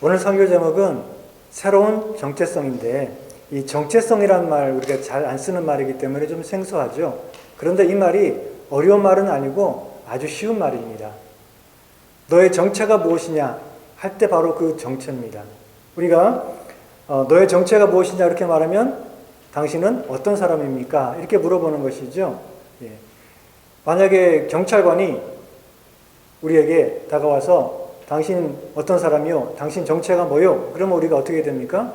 오늘 설교 제목은 새로운 정체성인데, 이 정체성이라는 말 우리가 잘 안 쓰는 말이기 때문에 좀 생소하죠. 그런데 이 말이 어려운 말은 아니고 아주 쉬운 말입니다. 너의 정체가 무엇이냐 할 때 바로 그 정체입니다. 우리가 너의 정체가 무엇이냐 이렇게 말하면 당신은 어떤 사람입니까? 이렇게 물어보는 것이죠. 예. 만약에 경찰관이 우리에게 다가와서 당신 어떤 사람이요? 당신 정체가 뭐요? 그러면 우리가 어떻게 됩니까?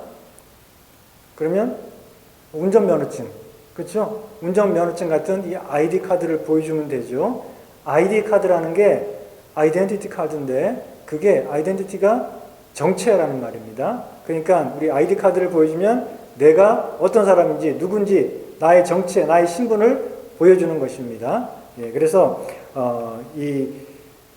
그러면 운전면허증, 그렇죠? 운전면허증 같은 이 아이디 카드를 보여주면 되죠. 아이디 카드라는 게 아이덴티티 카드인데 그게 아이덴티티가 정체라는 말입니다. 그러니까 우리 아이디 카드를 보여주면 내가 어떤 사람인지 누군지 나의 정체, 나의 신분을 보여주는 것입니다. 예, 그래서 이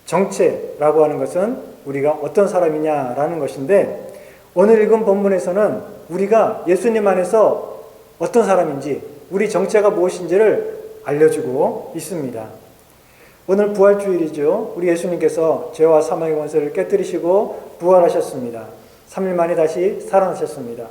정체라고 하는 것은 우리가 어떤 사람이냐라는 것인데, 오늘 읽은 본문에서는 우리가 예수님 안에서 어떤 사람인지, 우리 정체가 무엇인지를 알려주고 있습니다. 오늘 부활주일이죠. 우리 예수님께서 죄와 사망의 권세를 깨뜨리시고 부활하셨습니다. 3일 만에 다시 살아나셨습니다.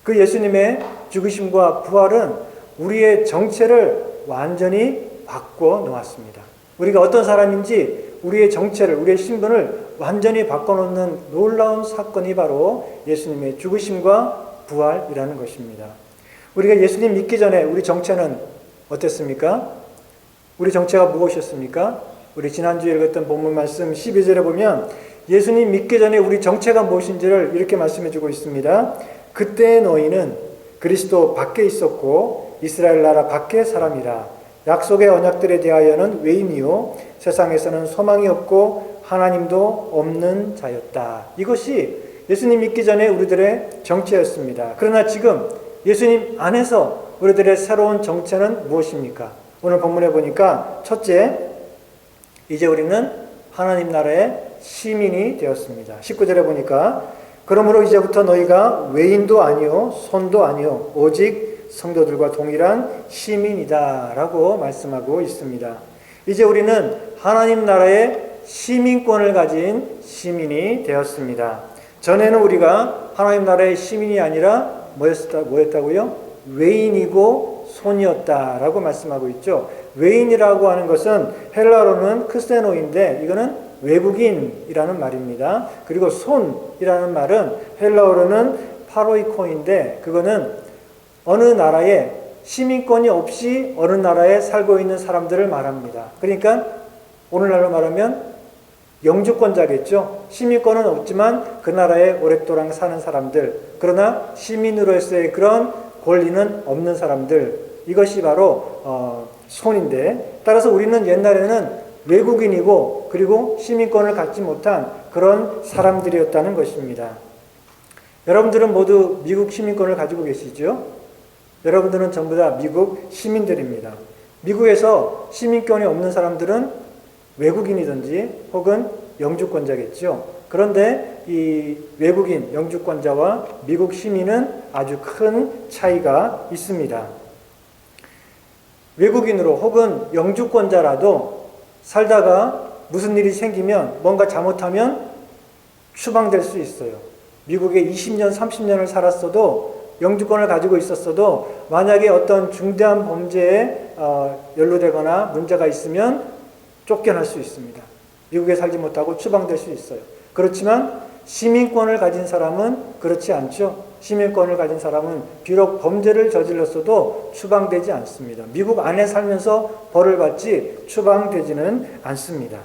그 예수님의 죽으심과 부활은 우리의 정체를 완전히 바꿔 놓았습니다. 우리가 어떤 사람인지 우리의 정체를, 우리의 신분을 완전히 바꿔놓는 놀라운 사건이 바로 예수님의 죽으심과 부활이라는 것입니다. 우리가 예수님 믿기 전에 우리 정체는 어땠습니까? 우리 정체가 무엇이었습니까? 우리 지난주에 읽었던 본문 말씀 12절에 보면 예수님 믿기 전에 우리 정체가 무엇인지를 이렇게 말씀해 주고 있습니다. 그때 너희는 그리스도 밖에 있었고 이스라엘 나라 밖의 사람이라. 약속의 언약들에 대하여는 외인이요 세상에서는 소망이 없고 하나님도 없는 자였다. 이것이 예수님 믿기 전에 우리들의 정체였습니다. 그러나 지금 예수님 안에서 우리들의 새로운 정체는 무엇입니까? 오늘 본문에 보니까 첫째, 이제 우리는 하나님 나라의 시민이 되었습니다. 19절에 보니까 그러므로 이제부터 너희가 외인도 아니요 손도 아니요 오직 성도들과 동일한 시민이다 라고 말씀하고 있습니다. 이제 우리는 하나님 나라의 시민권을 가진 시민이 되었습니다. 전에는 우리가 하나님 나라의 시민이 아니라 뭐였다고요? 외인이고 손이었다라고 말씀하고 있죠. 외인이라고 하는 것은 헬라어로는 크세노인데 이거는 외국인이라는 말입니다. 그리고 손이라는 말은 헬라어로는 파로이코인데 그거는 어느 나라에 시민권이 없이 어느 나라에 살고 있는 사람들을 말합니다. 그러니까 오늘날로 말하면 영주권자겠죠. 시민권은 없지만 그 나라에 오랫동안 사는 사람들, 그러나 시민으로서의 그런 권리는 없는 사람들, 이것이 바로 손인데, 따라서 우리는 옛날에는 외국인이고 그리고 시민권을 갖지 못한 그런 사람들이었다는 것입니다. 여러분들은 모두 미국 시민권을 가지고 계시죠? 여러분들은 전부 다 미국 시민들입니다. 미국에서 시민권이 없는 사람들은 외국인이든지 혹은 영주권자겠죠. 그런데 이 외국인, 영주권자와 미국 시민은 아주 큰 차이가 있습니다. 외국인으로 혹은 영주권자라도 살다가 무슨 일이 생기면 뭔가 잘못하면 추방될 수 있어요. 미국에 20년, 30년을 살았어도 영주권을 가지고 있었어도 만약에 어떤 중대한 범죄에 연루되거나 문제가 있으면 쫓겨날 수 있습니다. 미국에 살지 못하고 추방될 수 있어요. 그렇지만 시민권을 가진 사람은 그렇지 않죠. 시민권을 가진 사람은 비록 범죄를 저질렀어도 추방되지 않습니다. 미국 안에 살면서 벌을 받지 추방되지는 않습니다.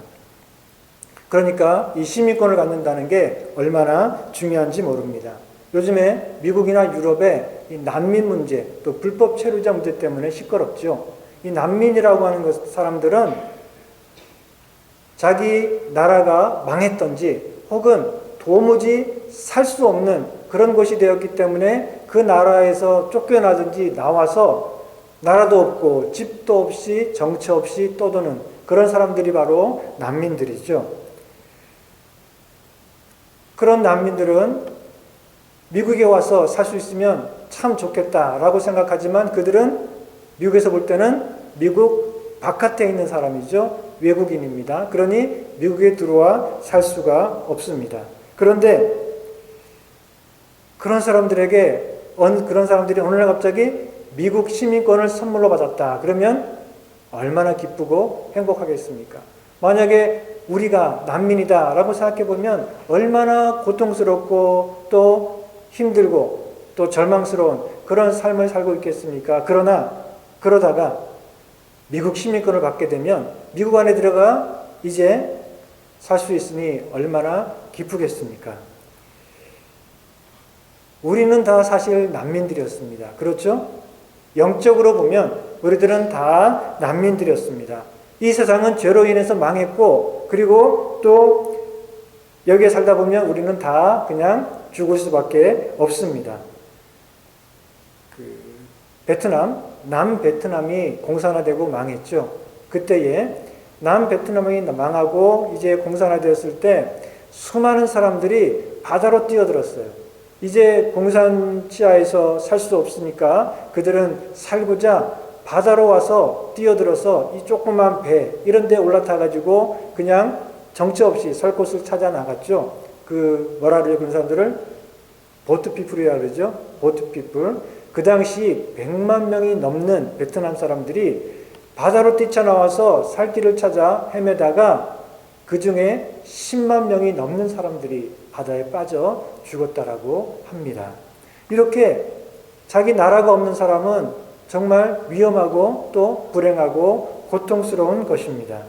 그러니까 이 시민권을 갖는다는 게 얼마나 중요한지 모릅니다. 요즘에 미국이나 유럽의 이 난민 문제, 또 불법 체류자 문제 때문에 시끄럽죠. 이 난민이라고 하는 사람들은 자기 나라가 망했던지 혹은 도무지 살 수 없는 그런 곳이 되었기 때문에 그 나라에서 쫓겨나든지 나와서 나라도 없고 집도 없이 정처 없이 떠도는 그런 사람들이 바로 난민들이죠. 그런 난민들은 미국에 와서 살 수 있으면 참 좋겠다라고 생각하지만 그들은 미국에서 볼 때는 미국 바깥에 있는 사람이죠. 외국인입니다. 그러니 미국에 들어와 살 수가 없습니다. 그런데 그런 사람들에게 그런 사람들이 어느 날 갑자기 미국 시민권을 선물로 받았다. 그러면 얼마나 기쁘고 행복하겠습니까? 만약에 우리가 난민이다라고 생각해 보면 얼마나 고통스럽고 또 힘들고 또 절망스러운 그런 삶을 살고 있겠습니까? 그러다가 미국 시민권을 받게 되면 미국 안에 들어가 이제 살 수 있으니 얼마나 기쁘겠습니까? 우리는 다 사실 난민들이었습니다. 그렇죠? 영적으로 보면 우리들은 다 난민들이었습니다. 이 세상은 죄로 인해서 망했고, 그리고 또 여기에 살다 보면 우리는 다 그냥 죽을 수밖에 없습니다. 남베트남이 공산화되고 망했죠. 그때에 남베트남이 망하고 이제 공산화되었을 때 수많은 사람들이 바다로 뛰어들었어요. 이제 공산치하에서 살 수 없으니까 그들은 살고자 바다로 와서 뛰어들어서 이 조그만 배 이런 데 올라타 가지고 그냥 정처 없이 살 곳을 찾아 나갔죠. 뭐라 그래요? 그런 사람들을 보트피플이라 그러죠. 보트피플. 그 당시 100만 명이 넘는 베트남 사람들이 바다로 뛰쳐나와서 살 길을 찾아 헤매다가 그 중에 10만 명이 넘는 사람들이 바다에 빠져 죽었다라고 합니다. 이렇게 자기 나라가 없는 사람은 정말 위험하고 또 불행하고 고통스러운 것입니다.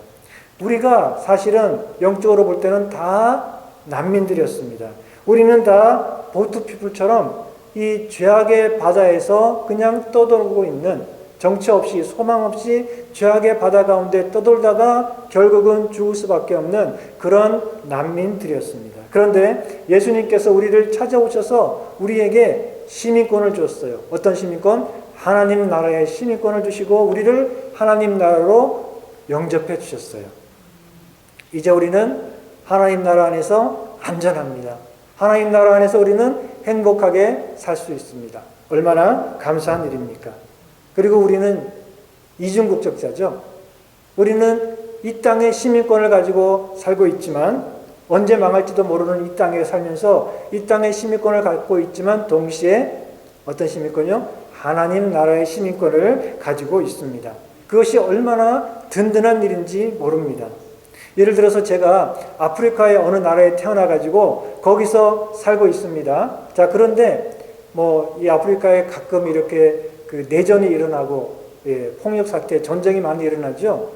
우리가 사실은 영적으로 볼 때는 다 난민들이었습니다. 우리는 다 보트피플처럼 이 죄악의 바다에서 그냥 떠돌고 있는 정처 없이 소망 없이 죄악의 바다 가운데 떠돌다가 결국은 죽을 수밖에 없는 그런 난민들이었습니다. 그런데 예수님께서 우리를 찾아오셔서 우리에게 시민권을 줬어요. 어떤 시민권? 하나님 나라의 시민권을 주시고 우리를 하나님 나라로 영접해 주셨어요. 이제 우리는 하나님 나라 안에서 안전합니다. 하나님 나라 안에서 우리는 행복하게 살 수 있습니다. 얼마나 감사한 일입니까? 그리고 우리는 이중국적자죠. 우리는 이 땅의 시민권을 가지고 살고 있지만 언제 망할지도 모르는 이 땅에 살면서 이 땅의 시민권을 갖고 있지만 동시에 어떤 시민권이요? 하나님 나라의 시민권을 가지고 있습니다. 그것이 얼마나 든든한 일인지 모릅니다. 예를 들어서 제가 아프리카의 어느 나라에 태어나가지고 거기서 살고 있습니다. 자, 그런데 이 아프리카에 가끔 이렇게 내전이 일어나고, 폭력 사태, 전쟁이 많이 일어나죠.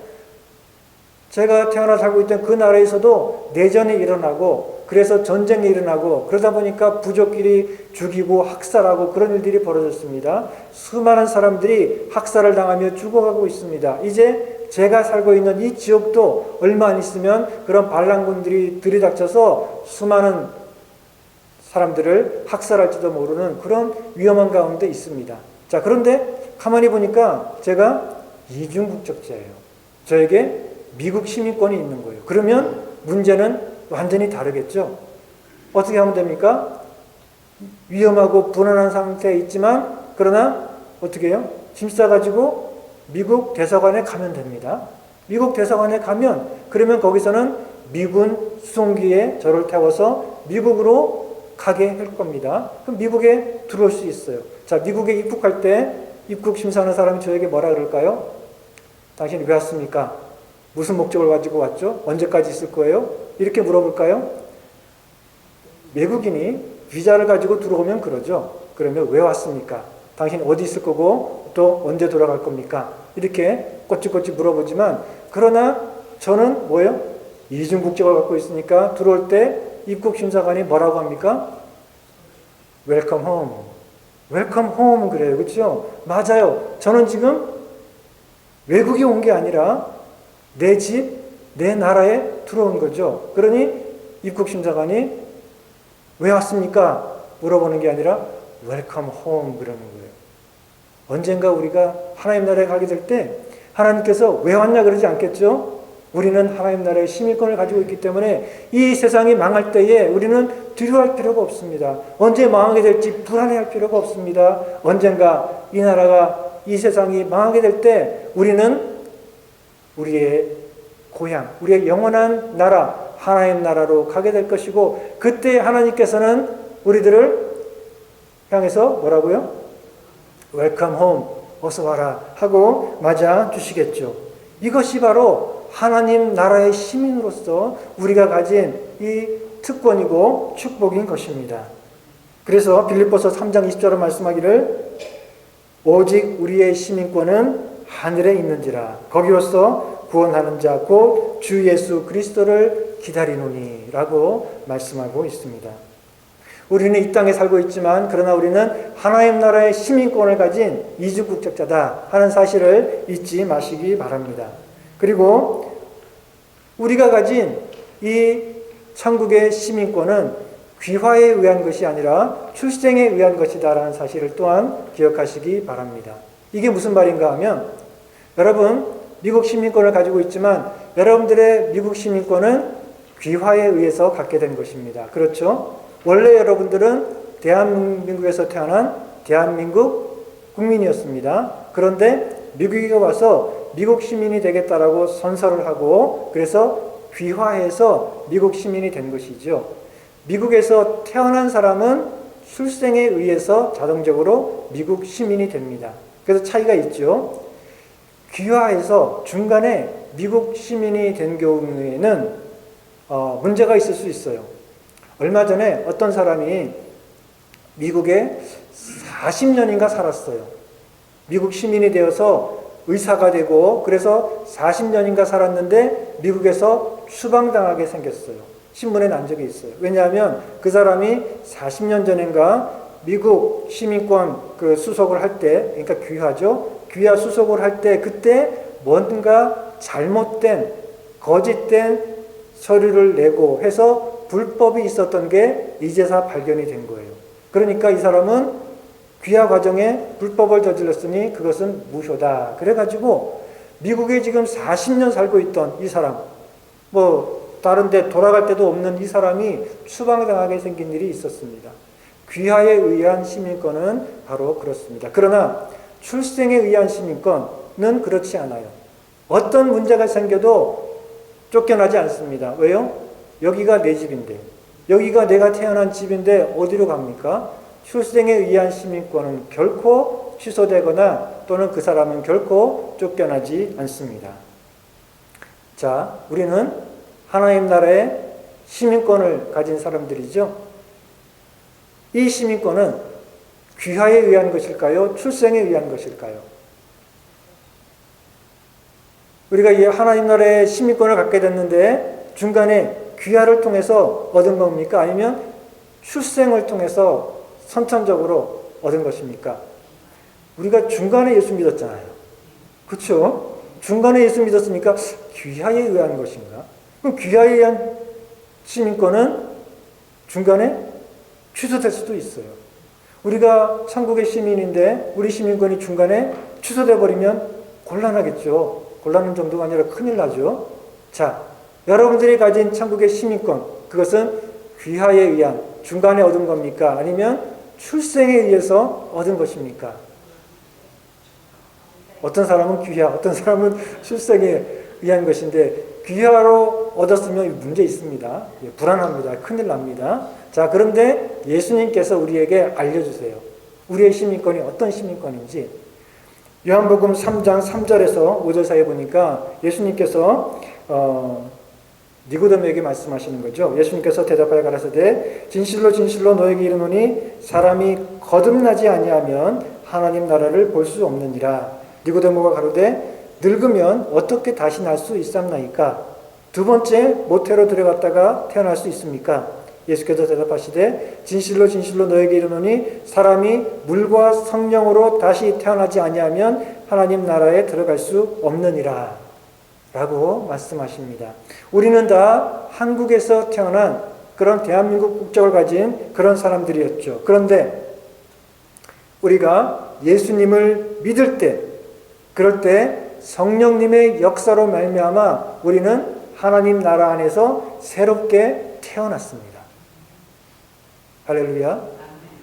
제가 태어나 살고 있던 그 나라에서도 내전이 일어나고, 그래서 전쟁이 일어나고, 그러다 보니까 부족끼리 죽이고 학살하고 그런 일들이 벌어졌습니다. 수많은 사람들이 학살을 당하며 죽어가고 있습니다. 이제 제가 살고 있는 이 지역도 얼마 안 있으면 그런 반란군들이 들이닥쳐서 수많은 사람들을 학살할지도 모르는 그런 위험한 가운데 있습니다. 자, 그런데 가만히 보니까 제가 이중국적자예요. 저에게 미국 시민권이 있는 거예요. 그러면 문제는 완전히 다르겠죠. 어떻게 하면 됩니까? 위험하고 불안한 상태에 있지만 그러나 어떻게 해요? 짐 싸가지고 미국 대사관에 가면 됩니다. 미국 대사관에 가면 그러면 거기서는 미군 수송기에 저를 태워서 미국으로 가게 할 겁니다. 그럼 미국에 들어올 수 있어요. 자, 미국에 입국할 때 입국 심사하는 사람이 저에게 뭐라 그럴까요? 당신이 왜 왔습니까? 무슨 목적을 가지고 왔죠? 언제까지 있을 거예요? 이렇게 물어볼까요? 외국인이 비자를 가지고 들어오면 그러죠. 그러면 왜 왔습니까? 당신 어디 있을 거고 또 언제 돌아갈 겁니까? 이렇게 꼬치꼬치 물어보지만 그러나 저는 뭐예요? 이중국적을 갖고 있으니까 들어올 때 입국심사관이 뭐라고 합니까? 웰컴 홈. 웰컴 홈 그래요. 그렇죠? 맞아요. 저는 지금 외국에 온 게 아니라 내 집, 내 나라에 들어온 거죠. 그러니 입국심사관이 왜 왔습니까? 물어보는 게 아니라 웰컴 홈 그러는 거예요. 언젠가 우리가 하나님 나라에 가게 될 때 하나님께서 왜 왔냐 그러지 않겠죠? 우리는 하나님 나라의 시민권을 가지고 있기 때문에 이 세상이 망할 때에 우리는 두려워할 필요가 없습니다. 언제 망하게 될지 불안해할 필요가 없습니다. 언젠가 이 나라가 이 세상이 망하게 될 때 우리는 우리의 고향, 우리의 영원한 나라, 하나님 나라로 가게 될 것이고 그때 하나님께서는 우리들을 향해서 뭐라고요? 웰컴 홈, 어서 와라 하고 맞아 주시겠죠. 이것이 바로 하나님 나라의 시민으로서 우리가 가진 이 특권이고 축복인 것입니다. 그래서 빌립보서 3장 20절에 말씀하기를 오직 우리의 시민권은 하늘에 있는지라 거기로서 구원하는 자 곧 주 예수 그리스도를 기다리노니 라고 말씀하고 있습니다. 우리는 이 땅에 살고 있지만 그러나 우리는 하나님 나라의 시민권을 가진 이주국적자다 하는 사실을 잊지 마시기 바랍니다. 그리고 우리가 가진 이 천국의 시민권은 귀화에 의한 것이 아니라 출생에 의한 것이다 라는 사실을 또한 기억하시기 바랍니다. 이게 무슨 말인가 하면 여러분 미국 시민권을 가지고 있지만 여러분들의 미국 시민권은 귀화에 의해서 갖게 된 것입니다. 그렇죠? 원래 여러분들은 대한민국에서 태어난 대한민국 국민이었습니다. 그런데 미국에 와서 미국 시민이 되겠다라고 선서를 하고 그래서 귀화해서 미국 시민이 된 것이죠. 미국에서 태어난 사람은 출생에 의해서 자동적으로 미국 시민이 됩니다. 그래서 차이가 있죠. 귀화해서 중간에 미국 시민이 된 경우에는 문제가 있을 수 있어요. 얼마 전에 어떤 사람이 미국에 40년인가 살았어요. 미국 시민이 되어서 의사가 되고 그래서 40년인가 살았는데 미국에서 추방당하게 생겼어요. 신문에 난 적이 있어요. 왜냐하면 그 사람이 40년 전인가 미국 시민권 수속을 할 때, 그러니까 귀화죠. 귀화 수속을 할 때 그때 뭔가 잘못된 거짓된 서류를 내고 해서 불법이 있었던 게 이제서 발견이 된 거예요. 그러니까 이 사람은 귀화 과정에 불법을 저질렀으니 그것은 무효다. 그래가지고 미국에 지금 40년 살고 있던 이 사람, 다른 데 돌아갈 데도 없는 이 사람이 추방당하게 생긴 일이 있었습니다. 귀화에 의한 시민권은 바로 그렇습니다. 그러나 출생에 의한 시민권은 그렇지 않아요. 어떤 문제가 생겨도 쫓겨나지 않습니다. 왜요? 여기가 내 집인데, 여기가 내가 태어난 집인데 어디로 갑니까? 출생에 의한 시민권은 결코 취소되거나 또는 그 사람은 결코 쫓겨나지 않습니다. 자, 우리는 하나님 나라의 시민권을 가진 사람들이죠. 이 시민권은 귀화에 의한 것일까요? 출생에 의한 것일까요? 우리가 이 하나님 나라의 시민권을 갖게 됐는데 중간에 귀화를 통해서 얻은 겁니까? 아니면 출생을 통해서 선천적으로 얻은 것입니까? 우리가 중간에 예수 믿었잖아요. 그렇죠? 중간에 예수 믿었으니까 귀화에 의한 것인가? 그럼 귀화에 의한 시민권은 중간에 취소될 수도 있어요. 우리가 천국의 시민인데 우리 시민권이 중간에 취소돼 버리면 곤란하겠죠. 곤란한 정도가 아니라 큰일 나죠. 자, 여러분들이 가진 천국의 시민권, 그것은 귀화에 의한 중간에 얻은 겁니까? 아니면 출생에 의해서 얻은 것입니까? 어떤 사람은 귀화, 어떤 사람은 출생에 의한 것인데 귀화로 얻었으면 문제 있습니다. 불안합니다. 큰일 납니다. 자, 그런데 예수님께서 우리에게 알려주세요. 우리의 시민권이 어떤 시민권인지. 요한복음 3장 3절에서 5절 사이에 보니까 예수님께서 니고데모에게 말씀하시는 거죠. 예수님께서 대답하여 가라사대 진실로 진실로 너에게 이르노니 사람이 거듭나지 아니하면 하나님 나라를 볼 수 없느니라. 니고데모가 가로되 늙으면 어떻게 다시 날 수 있삼나이까? 두 번째 모태로 들어갔다가 태어날 수 있습니까? 예수께서 대답하시되 진실로 진실로 너에게 이르노니 사람이 물과 성령으로 다시 태어나지 아니하면 하나님 나라에 들어갈 수 없느니라 라고 말씀하십니다. 우리는 다 한국에서 태어난 그런 대한민국 국적을 가진 그런 사람들이었죠. 그런데 우리가 예수님을 믿을 때, 그럴 때 성령님의 역사로 말미암아 우리는 하나님 나라 안에서 새롭게 태어났습니다. 할렐루야.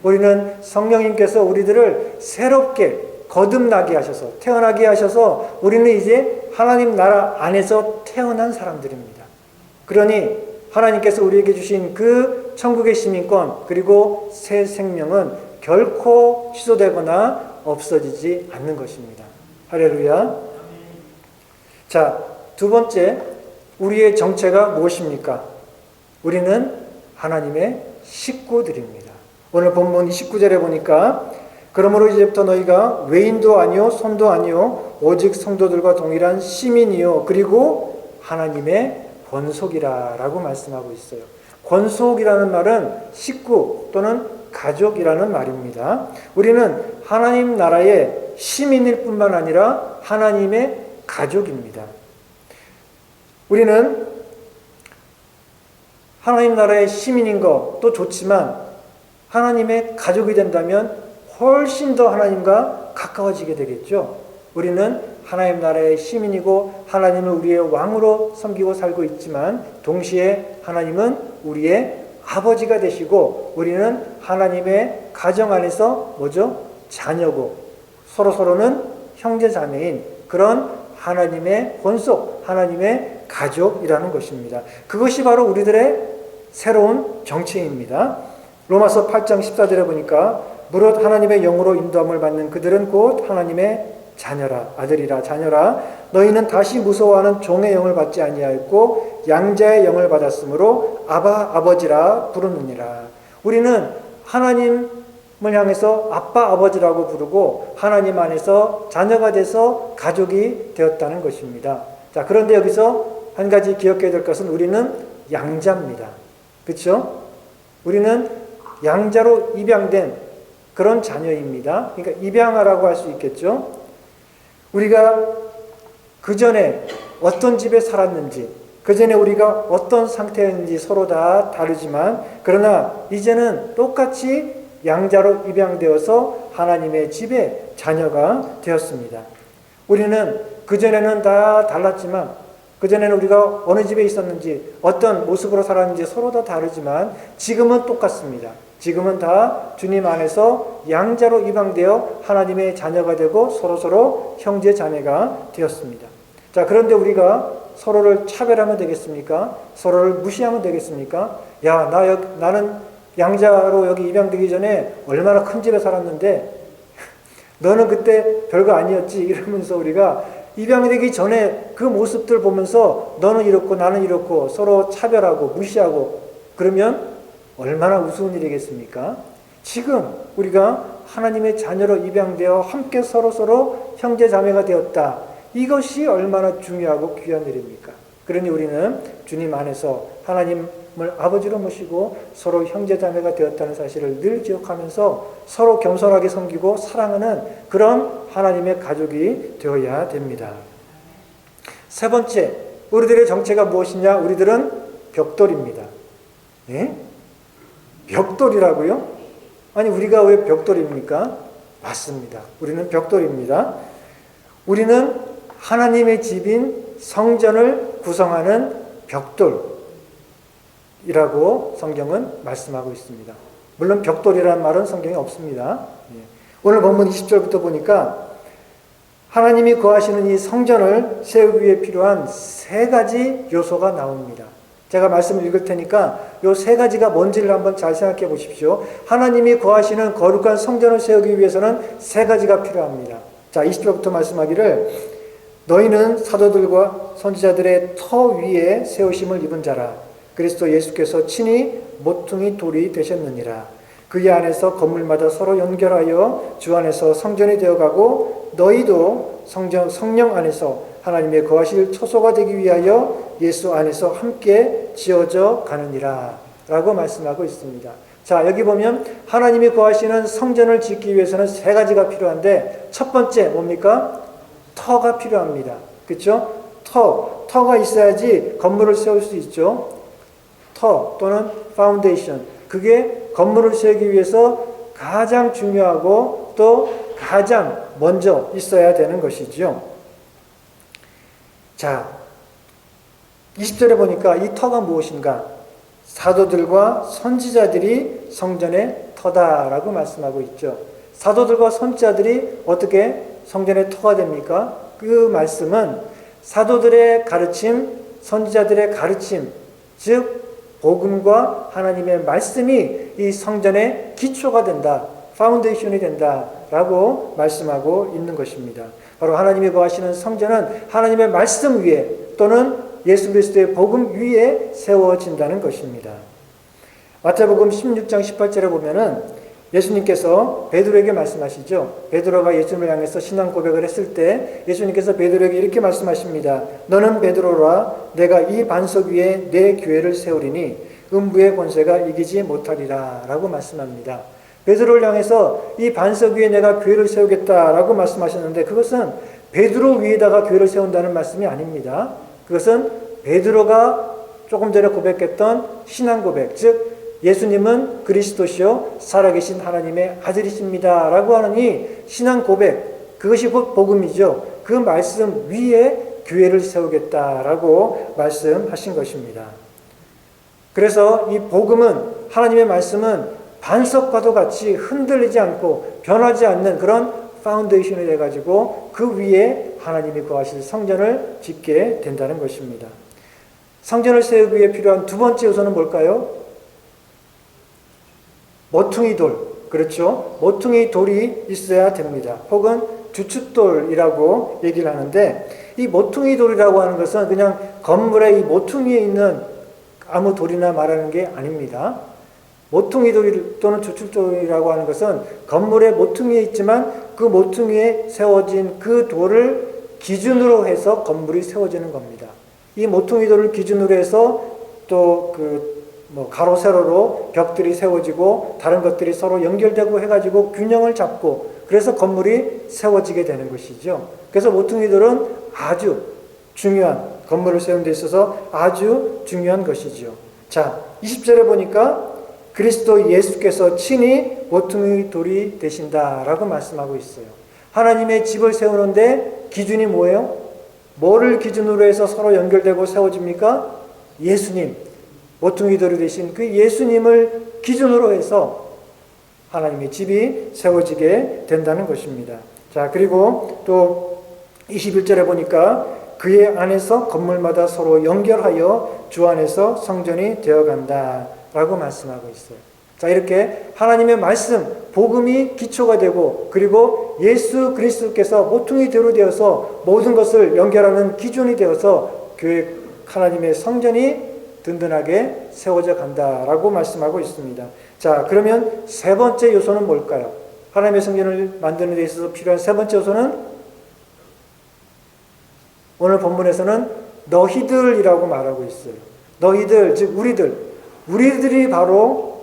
우리는 성령님께서 우리들을 새롭게 거듭나게 하셔서 태어나게 하셔서 우리는 이제 하나님 나라 안에서 태어난 사람들입니다. 그러니 하나님께서 우리에게 주신 그 천국의 시민권 그리고 새 생명은 결코 취소되거나 없어지지 않는 것입니다. 할렐루야. 자, 두 번째, 우리의 정체가 무엇입니까? 우리는 하나님의 식구들입니다. 오늘 본문 29절에 보니까 그러므로 이제부터 너희가 외인도 아니요 손도 아니요 오직 성도들과 동일한 시민이요 그리고 하나님의 권속이라 라고 말씀하고 있어요. 권속이라는 말은 식구 또는 가족이라는 말입니다. 우리는 하나님 나라의 시민일 뿐만 아니라 하나님의 가족입니다. 우리는 하나님 나라의 시민인 것도 좋지만 하나님의 가족이 된다면 훨씬 더 하나님과 가까워지게 되겠죠. 우리는 하나님 나라의 시민이고 하나님은 우리의 왕으로 섬기고 살고 있지만 동시에 하나님은 우리의 아버지가 되시고 우리는 하나님의 가정 안에서 뭐죠? 자녀고 서로서로는 형제자매인 그런 하나님의 권속, 하나님의 가족이라는 것입니다. 그것이 바로 우리들의 새로운 정체입니다. 로마서 8장 14절에 보니까 무릇 하나님의 영으로 인도함을 받는 그들은 곧 하나님의 자녀라, 아들이라, 자녀라. 너희는 다시 무서워하는 종의 영을 받지 아니하였고 양자의 영을 받았으므로 아바, 아버지라 부르느니라. 우리는 하나님을 향해서 아빠, 아버지라고 부르고 하나님 안에서 자녀가 돼서 가족이 되었다는 것입니다. 자, 그런데 여기서 한 가지 기억해야 될 것은 우리는 양자입니다. 그렇죠? 우리는 양자로 입양된 그런 자녀입니다. 그러니까 입양아라고 할 수 있겠죠. 우리가 그 전에 어떤 집에 살았는지, 그 전에 우리가 어떤 상태였는지 서로 다 다르지만 그러나 이제는 똑같이 양자로 입양되어서 하나님의 집의 자녀가 되었습니다. 우리는 그 전에는 다 달랐지만 그전에는 우리가 어느 집에 있었는지 어떤 모습으로 살았는지 서로 다 다르지만 지금은 똑같습니다. 지금은 다 주님 안에서 양자로 입양되어 하나님의 자녀가 되고 서로서로 형제 자매가 되었습니다. 자, 그런데 우리가 서로를 차별하면 되겠습니까? 서로를 무시하면 되겠습니까? 야, 나는 양자로 여기 입양되기 전에 얼마나 큰 집에 살았는데 너는 그때 별거 아니었지 이러면서 우리가 입양되기 전에 그 모습들 보면서 너는 이렇고 나는 이렇고 서로 차별하고 무시하고 그러면 얼마나 우스운 일이겠습니까? 지금 우리가 하나님의 자녀로 입양되어 함께 서로서로 형제자매가 되었다. 이것이 얼마나 중요하고 귀한 일입니까? 그러니 우리는 주님 안에서 하나님을 아버지로 모시고 서로 형제자매가 되었다는 사실을 늘 기억하면서 서로 겸손하게 섬기고 사랑하는 그런 하나님의 가족이 되어야 됩니다. 세 번째, 우리들의 정체가 무엇이냐? 우리들은 벽돌입니다. 예? 벽돌이라고요? 아니, 우리가 왜 벽돌입니까? 맞습니다. 우리는 벽돌입니다. 우리는 하나님의 집인 성전을 구성하는 벽돌이라고 성경은 말씀하고 있습니다. 물론 벽돌이라는 말은 성경에 없습니다. 오늘 본문 20절부터 보니까 하나님이 거하시는 이 성전을 세우기 위해 필요한 세 가지 요소가 나옵니다. 제가 말씀을 읽을 테니까 이 세 가지가 뭔지를 한번 잘 생각해 보십시오. 하나님이 거하시는 거룩한 성전을 세우기 위해서는 세 가지가 필요합니다. 자, 20절부터 말씀하기를 너희는 사도들과 선지자들의 터 위에 세우심을 입은 자라. 그리스도 예수께서 친히 모퉁이 돌이 되셨느니라. 그의 안에서 건물마다 서로 연결하여 주 안에서 성전이 되어가고 너희도 성령 안에서 하나님의 거하실 처소가 되기 위하여 예수 안에서 함께 지어져 가느니라 라고 말씀하고 있습니다. 자, 여기 보면 하나님이 거하시는 성전을 짓기 위해서는 세 가지가 필요한데 첫 번째 뭡니까? 터가 필요합니다. 그렇죠? 터가 있어야지 건물을 세울 수 있죠. 터 또는 파운데이션, 그게 건물을 세우기 위해서 가장 중요하고 또 가장 먼저 있어야 되는 것이죠. 자, 20절에 보니까 이 터가 무엇인가? 사도들과 선지자들이 성전의 터다라고 말씀하고 있죠. 사도들과 선지자들이 어떻게 성전의 터가 됩니까? 그 말씀은 사도들의 가르침, 선지자들의 가르침, 즉 복음과 하나님의 말씀이 이 성전의 기초가 된다. 파운데이션이 된다라고 말씀하고 있는 것입니다. 바로 하나님이 거하시는 성전은 하나님의 말씀 위에 또는 예수 그리스도의 복음 위에 세워진다는 것입니다. 마태복음 16장 18절에 보면은 예수님께서 베드로에게 말씀하시죠. 베드로가 예수님을 향해서 신앙 고백을 했을 때 예수님께서 베드로에게 이렇게 말씀하십니다. 너는 베드로라, 내가 이 반석 위에 내 교회를 세우리니 음부의 권세가 이기지 못하리라 라고 말씀합니다. 베드로를 향해서 이 반석 위에 내가 교회를 세우겠다라고 말씀하셨는데 그것은 베드로 위에다가 교회를 세운다는 말씀이 아닙니다. 그것은 베드로가 조금 전에 고백했던 신앙 고백, 즉 예수님은 그리스도시요 살아계신 하나님의 아들이십니다 라고 하는 이 신앙 고백, 그것이 곧 복음이죠. 그 말씀 위에 교회를 세우겠다라고 말씀하신 것입니다. 그래서 이 복음은, 하나님의 말씀은 반석과도 같이 흔들리지 않고 변하지 않는 그런 파운데이션이 돼가지고 그 위에 하나님이 거하실 성전을 짓게 된다는 것입니다. 성전을 세우기 위해 필요한 두 번째 요소는 뭘까요? 모퉁이 돌, 그렇죠? 모퉁이 돌이 있어야 됩니다. 혹은 주춧돌이라고 얘기를 하는데 이 모퉁이 돌이라고 하는 것은 그냥 건물의 이 모퉁이에 있는 아무 돌이나 말하는 게 아닙니다. 모퉁이 돌 또는 주춧돌이라고 하는 것은 건물의 모퉁이에 있지만 그 모퉁이에 세워진 그 돌을 기준으로 해서 건물이 세워지는 겁니다. 이 모퉁이 돌을 기준으로 해서 또 가로 세로로 벽들이 세워지고 다른 것들이 서로 연결되고 해가지고 균형을 잡고 그래서 건물이 세워지게 되는 것이죠. 그래서 모퉁이들은 아주 중요한, 건물을 세우는 데 있어서 아주 중요한 것이죠. 자, 20절에 보니까 그리스도 예수께서 친히 모퉁이 돌이 되신다라고 말씀하고 있어요. 하나님의 집을 세우는데 기준이 뭐예요? 뭐를 기준으로 해서 서로 연결되고 세워집니까? 예수님, 모퉁이 돌이 되신 그 예수님을 기준으로 해서 하나님의 집이 세워지게 된다는 것입니다. 자, 그리고 또 21절에 보니까 그의 안에서 건물마다 서로 연결하여 주 안에서 성전이 되어간다 라고 말씀하고 있어요. 자, 이렇게 하나님의 말씀, 복음이 기초가 되고 그리고 예수 그리스도께서 모퉁이 돌이 되어서 모든 것을 연결하는 기준이 되어서 교회 하나님의 성전이 든든하게 세워져 간다라고 말씀하고 있습니다. 자, 그러면 세 번째 요소는 뭘까요? 하나님의 성전을 만드는 데 있어서 필요한 세 번째 요소는 오늘 본문에서는 너희들이라고 말하고 있어요. 너희들, 즉 우리들이 바로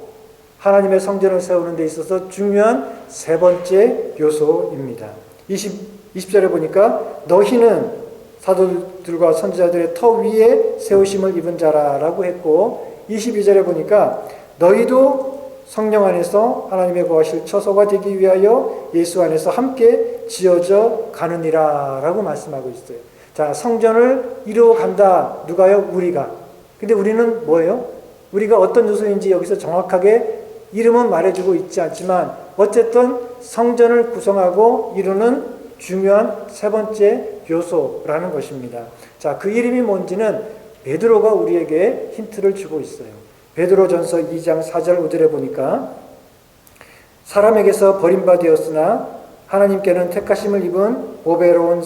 하나님의 성전을 세우는 데 있어서 중요한 세 번째 요소입니다. 20절에 보니까 너희는 사도들과 선지자들의 터 위에 세우심을 입은 자라라고 했고 22절에 보니까 너희도 성령 안에서 하나님의 거하실 처소가 되기 위하여 예수 안에서 함께 지어져 가느니라 라고 말씀하고 있어요. 자, 성전을 이루어 간다. 누가요? 우리가. 근데 우리는 뭐예요? 우리가 어떤 요소인지 여기서 정확하게 이름은 말해주고 있지 않지만 어쨌든 성전을 구성하고 이루는 중요한 세 번째 요소라는 것입니다. 자, 그 이름이 뭔지는 베드로가 우리에게 힌트를 주고 있어요. 베드로전서 2장 4절 5절에 보니까 사람에게서 버림받았으나 하나님께는 택하심을 입은 보배로운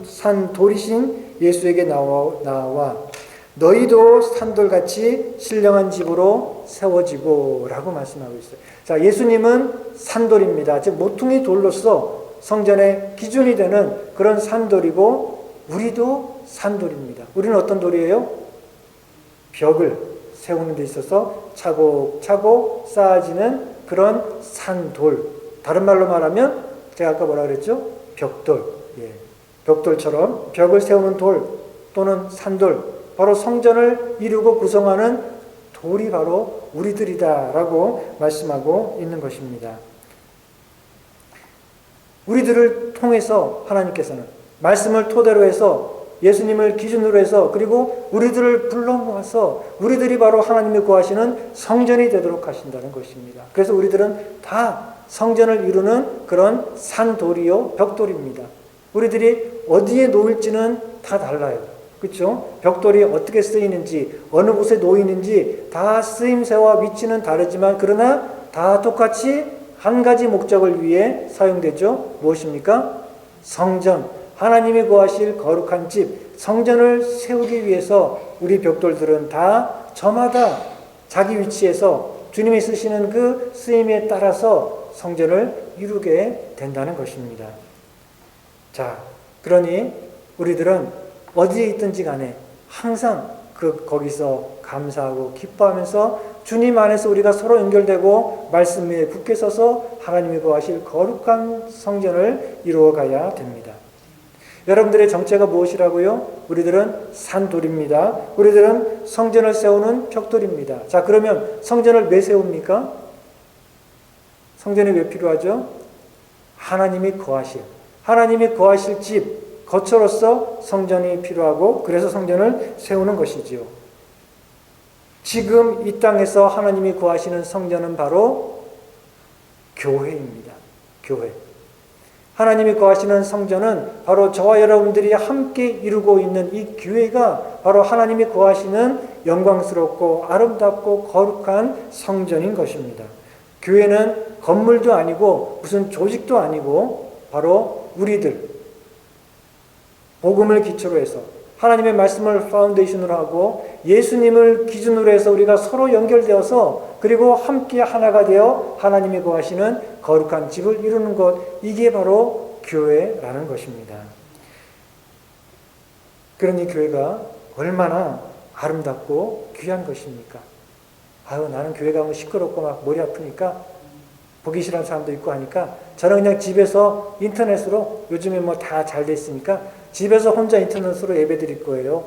산돌이신 예수에게 나와 너희도 산돌같이 신령한 집으로 세워지고 라고 말씀하고 있어요. 자, 예수님은 산돌입니다. 즉 모퉁이 돌로서 성전의 기준이 되는 그런 산돌이고 우리도 산돌입니다. 우리는 어떤 돌이에요? 벽을 세우는 데 있어서 차곡차곡 쌓아지는 그런 산돌. 다른 말로 말하면 제가 아까 뭐라 그랬죠? 벽돌. 예. 벽돌처럼 벽을 세우는 돌 또는 산돌. 바로 성전을 이루고 구성하는 돌이 바로 우리들이다라고 말씀하고 있는 것입니다. 우리들을 통해서 하나님께서는 말씀을 토대로 해서 예수님을 기준으로 해서 그리고 우리들을 불러 모아서 우리들이 바로 하나님이 구하시는 성전이 되도록 하신다는 것입니다. 그래서 우리들은 다 성전을 이루는 그런 산돌이요 벽돌입니다. 우리들이 어디에 놓일지는 다 달라요. 그렇죠? 벽돌이 어떻게 쓰이는지 어느 곳에 놓이는지 다 쓰임새와 위치는 다르지만 그러나 다 똑같이 한 가지 목적을 위해 사용되죠. 무엇입니까? 성전, 하나님이 거하실 거룩한 집, 성전을 세우기 위해서 우리 벽돌들은 다 저마다 자기 위치에서 주님이 쓰시는 그 쓰임에 따라서 성전을 이루게 된다는 것입니다. 자, 그러니 우리들은 어디에 있든지 간에 항상 거기서 감사하고 기뻐하면서 주님 안에서 우리가 서로 연결되고 말씀 위에 굳게 서서 하나님이 거하실 거룩한 성전을 이루어가야 됩니다. 여러분들의 정체가 무엇이라고요? 우리들은 산돌입니다. 우리들은 성전을 세우는 벽돌입니다. 자, 그러면 성전을 왜 세웁니까? 성전이 왜 필요하죠? 하나님이 거하실 집, 거처로서 성전이 필요하고 그래서 성전을 세우는 것이지요. 지금 이 땅에서 하나님이 거하시는 성전은 바로 교회입니다. 교회. 하나님이 거하시는 성전은 바로 저와 여러분들이 함께 이루고 있는 이 교회가 바로 하나님이 거하시는 영광스럽고 아름답고 거룩한 성전인 것입니다. 교회는 건물도 아니고 무슨 조직도 아니고 바로 우리들, 복음을 기초로 해서 하나님의 말씀을 파운데이션으로 하고 예수님을 기준으로 해서 우리가 서로 연결되어서 그리고 함께 하나가 되어 하나님이 거하시는 거룩한 집을 이루는 것, 이게 바로 교회라는 것입니다. 그러니 교회가 얼마나 아름답고 귀한 것입니까? 아유, 나는 교회 가면 시끄럽고 막 머리 아프니까 보기 싫은 사람도 있고 하니까 저는 그냥 집에서 인터넷으로, 요즘에 뭐 다 잘 돼 있으니까 집에서 혼자 인터넷으로 예배 드릴 거예요.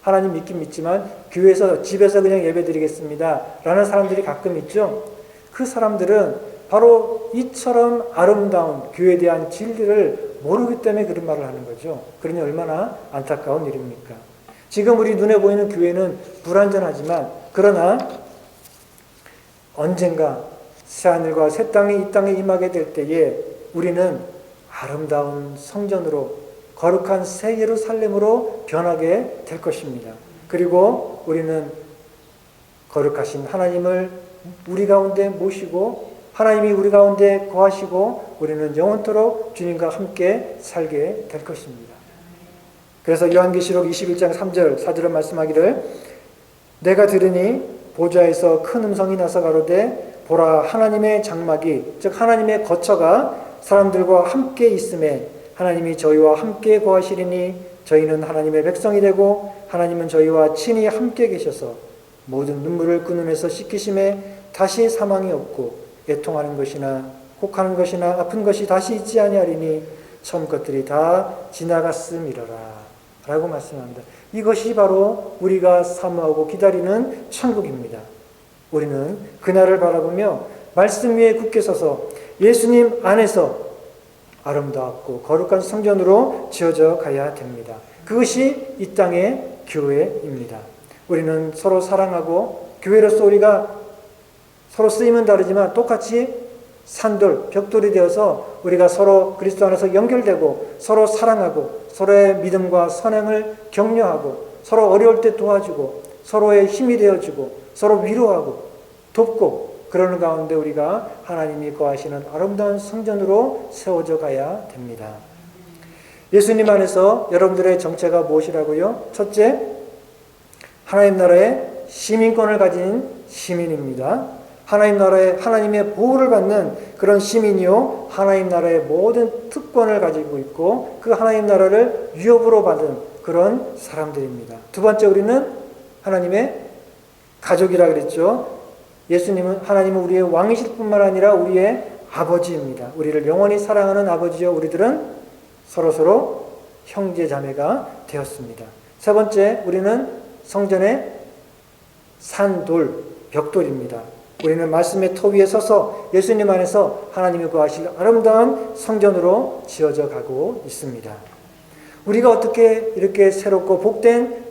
하나님 믿긴 믿지만 교회에서 집에서 그냥 예배 드리겠습니다 라는 사람들이 가끔 있죠. 그 사람들은 바로 이처럼 아름다운 교회에 대한 진리를 모르기 때문에 그런 말을 하는 거죠. 그러니 얼마나 안타까운 일입니까? 지금 우리 눈에 보이는 교회는 불완전하지만 그러나 언젠가 새하늘과 새 땅이 이 땅에 임하게 될 때에 우리는 아름다운 성전으로 거룩한 새 예루살렘으로 변하게 될 것입니다. 그리고 우리는 거룩하신 하나님을 우리 가운데 모시고 하나님이 우리 가운데 거하시고 우리는 영원토록 주님과 함께 살게 될 것입니다. 그래서 요한계시록 21장 3절 4절은 말씀하기를 내가 들으니 보좌에서 큰 음성이 나서 가로되 보라 하나님의 장막이 즉 하나님의 거처가 사람들과 함께 있음에 하나님이 저희와 함께 거하시리니 저희는 하나님의 백성이 되고 하나님은 저희와 친히 함께 계셔서 모든 눈물을 그 눈에서 씻기심에 다시 사망이 없고 애통하는 것이나 혹하는 것이나 아픈 것이 다시 있지 아니하리니 처음 것들이 다 지나갔음이러라 라고 말씀합니다. 이것이 바로 우리가 사모하고 기다리는 천국입니다. 우리는 그날을 바라보며 말씀 위에 굳게 서서 예수님 안에서 아름답고 거룩한 성전으로 지어져 가야 됩니다. 그것이 이 땅의 교회입니다. 우리는 서로 사랑하고 교회로서 우리가 서로 쓰임은 다르지만 똑같이 산돌, 벽돌이 되어서 우리가 서로 그리스도 안에서 연결되고 서로 사랑하고 서로의 믿음과 선행을 격려하고 서로 어려울 때 도와주고 서로의 힘이 되어주고 서로 위로하고 돕고 그러는 가운데 우리가 하나님이 거하시는 아름다운 성전으로 세워져 가야 됩니다. 예수님 안에서 여러분들의 정체가 무엇이라고요? 첫째, 하나님 나라의 시민권을 가진 시민입니다. 하나님 나라의 하나님의 보호를 받는 그런 시민이요 하나님 나라의 모든 특권을 가지고 있고 그 하나님 나라를 위협으로 받은 그런 사람들입니다. 두 번째, 우리는 하나님의 가족이라 그랬죠. 하나님은 우리의 왕이실 뿐만 아니라 우리의 아버지입니다. 우리를 영원히 사랑하는 아버지요 우리들은 서로서로 형제 자매가 되었습니다. 세 번째, 우리는 성전의 산돌, 벽돌입니다. 우리는 말씀의 터 위에 서서 예수님 안에서 하나님이 거하실 아름다운 성전으로 지어져 가고 있습니다. 우리가 어떻게 이렇게 새롭고 복된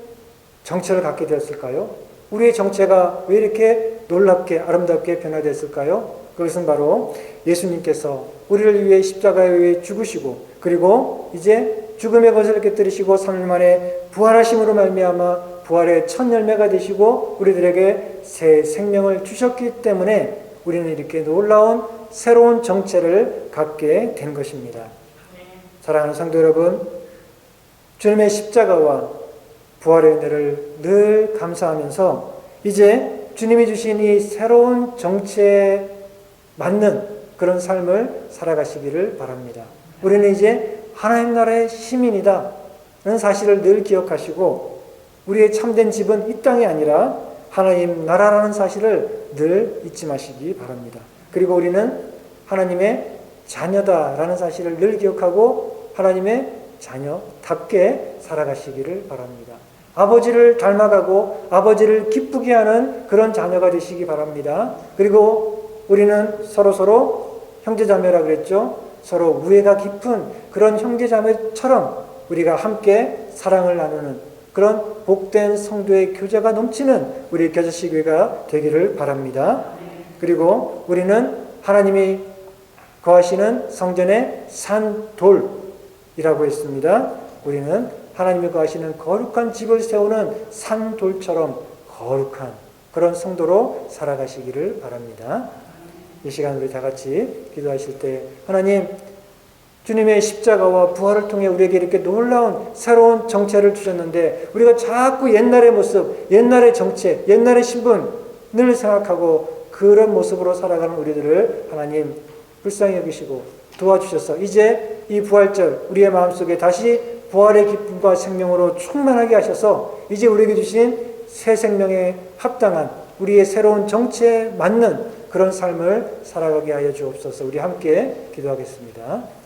정체를 갖게 되었을까요? 우리의 정체가 왜 이렇게 놀랍게 아름답게 변화됐을까요? 그것은 바로 예수님께서 우리를 위해 십자가에 위해 죽으시고 그리고 이제 죽음의 것을 깨뜨리시고 3일 만에 부활하심으로 말미암아 부활의 첫 열매가 되시고 우리들에게 새 생명을 주셨기 때문에 우리는 이렇게 놀라운 새로운 정체를 갖게 된 것입니다. 사랑하는 성도 여러분, 주님의 십자가와 부활의 은혜를 늘 감사하면서 이제 주님이 주신 이 새로운 정체에 맞는 그런 삶을 살아가시기를 바랍니다. 우리는 이제 하나님 나라의 시민이다 라는 사실을 늘 기억하시고, 우리의 참된 집은 이 땅이 아니라 하나님 나라라는 사실을 늘 잊지 마시기 바랍니다. 그리고 우리는 하나님의 자녀다라는 사실을 늘 기억하고 하나님의 자녀답게 살아가시기를 바랍니다. 아버지를 닮아가고 아버지를 기쁘게 하는 그런 자녀가 되시기 바랍니다. 그리고 우리는 서로 형제자매라 그랬죠. 서로 우애가 깊은 그런 형제자매처럼 우리가 함께 사랑을 나누는 그런 복된 성도의 교제가 넘치는 우리 겨자씨교회가 되기를 바랍니다. 그리고 우리는 하나님이 거하시는 성전의 산돌이라고 했습니다. 우리는 하나님이 거하시는 거룩한 집을 세우는 산돌처럼 거룩한 그런 성도로 살아가시기를 바랍니다. 이 시간 우리 다 같이 기도하실 때, 하나님, 주님의 십자가와 부활을 통해 우리에게 이렇게 놀라운 새로운 정체를 주셨는데 우리가 자꾸 옛날의 모습, 옛날의 정체, 옛날의 신분을 생각하고 그런 모습으로 살아가는 우리들을 하나님 불쌍히 여기시고 도와주셔서 이제 이 부활절 우리의 마음속에 다시 부활의 기쁨과 생명으로 충만하게 하셔서 이제 우리에게 주신 새 생명에 합당한 우리의 새로운 정체에 맞는 그런 삶을 살아가게 하여 주옵소서. 우리 함께 기도하겠습니다.